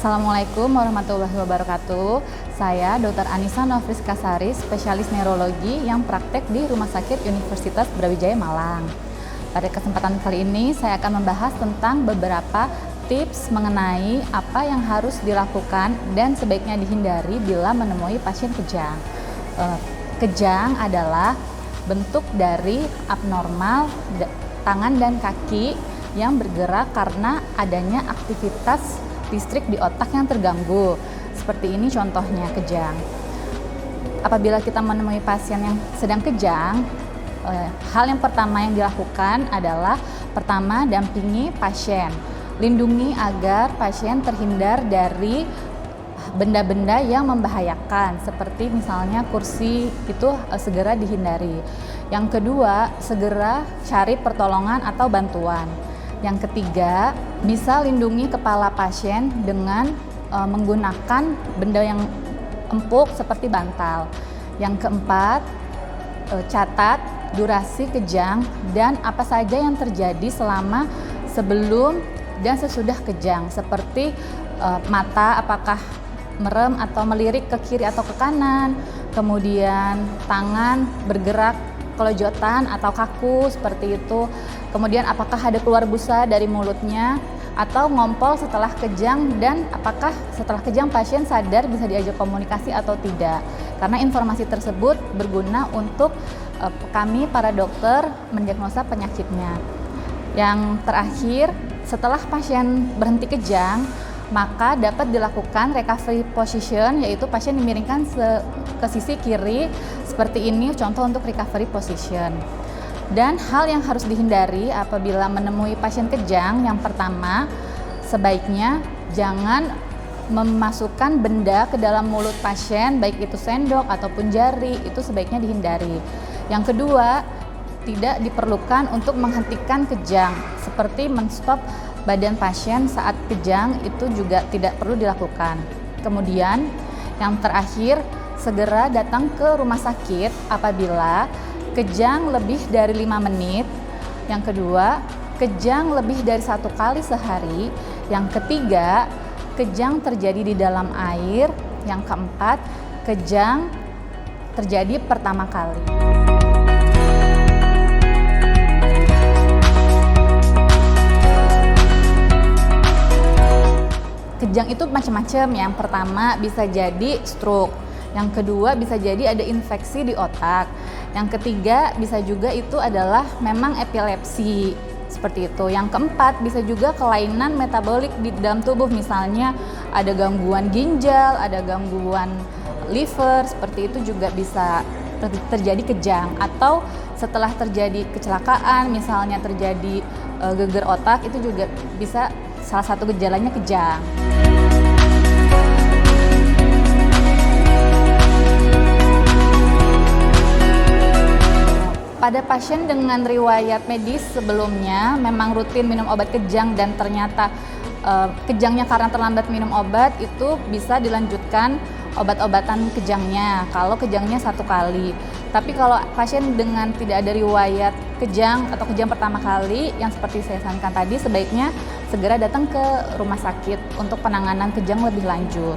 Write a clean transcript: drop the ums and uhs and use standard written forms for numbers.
Assalamualaikum warahmatullahi wabarakatuh. Saya Dr. Anissa Nofriska Sari, spesialis neurologi yang praktek di Rumah Sakit Universitas Brawijaya Malang. Pada kesempatan kali ini saya akan membahas tentang beberapa tips mengenai apa yang harus dilakukan dan sebaiknya dihindari bila menemui pasien kejang. Kejang adalah bentuk dari abnormal tangan dan kaki yang bergerak karena adanya aktivitas listrik di otak yang terganggu. Seperti ini contohnya kejang. Apabila kita menemui pasien yang sedang kejang, hal yang pertama yang dilakukan adalah pertama, dampingi pasien. Lindungi agar pasien terhindar dari benda-benda yang membahayakan, seperti misalnya kursi, itu segera dihindari. Yang kedua, segera cari pertolongan atau bantuan. Yang ketiga, bisa lindungi kepala pasien dengan menggunakan benda yang empuk seperti bantal. Yang keempat, catat durasi kejang dan apa saja yang terjadi selama sebelum dan sesudah kejang, seperti mata apakah merem atau melirik ke kiri atau ke kanan, kemudian tangan bergerak kelojotan atau kaku seperti itu, kemudian apakah ada keluar busa dari mulutnya atau ngompol setelah kejang, dan apakah setelah kejang pasien sadar bisa diajak komunikasi atau tidak, karena informasi tersebut berguna untuk kami para dokter mendiagnosa penyakitnya. Yang terakhir, setelah pasien berhenti kejang, maka dapat dilakukan recovery position, yaitu pasien dimiringkan ke sisi kiri seperti ini, contoh untuk recovery position. Dan hal yang harus dihindari apabila menemui pasien kejang, yang pertama, sebaiknya jangan memasukkan benda ke dalam mulut pasien, baik itu sendok ataupun jari, itu sebaiknya dihindari. Yang kedua, tidak diperlukan untuk menghentikan kejang, seperti menstop badan pasien saat kejang, itu juga tidak perlu dilakukan. Kemudian yang terakhir, segera datang ke rumah sakit apabila kejang lebih dari 5 menit. Yang kedua, kejang lebih dari 1 kali sehari. Yang ketiga, kejang terjadi di dalam air. Yang keempat, kejang terjadi pertama kali. Kejang itu macam-macam. Yang pertama bisa jadi stroke. Yang kedua bisa jadi ada infeksi di otak. Yang ketiga bisa juga itu adalah memang epilepsi, seperti itu. Yang keempat bisa juga kelainan metabolik di dalam tubuh, misalnya ada gangguan ginjal, ada gangguan liver, seperti itu juga bisa terjadi kejang. Atau setelah terjadi kecelakaan, misalnya terjadi geger otak, itu juga bisa salah satu gejalanya kejang. Pada pasien dengan riwayat medis sebelumnya memang rutin minum obat kejang dan ternyata kejangnya karena terlambat minum obat, itu bisa dilanjutkan obat-obatan kejangnya kalau kejangnya 1 kali. Tapi kalau pasien dengan tidak ada riwayat kejang atau kejang pertama kali yang seperti saya sarankan tadi, sebaiknya segera datang ke rumah sakit untuk penanganan kejang lebih lanjut.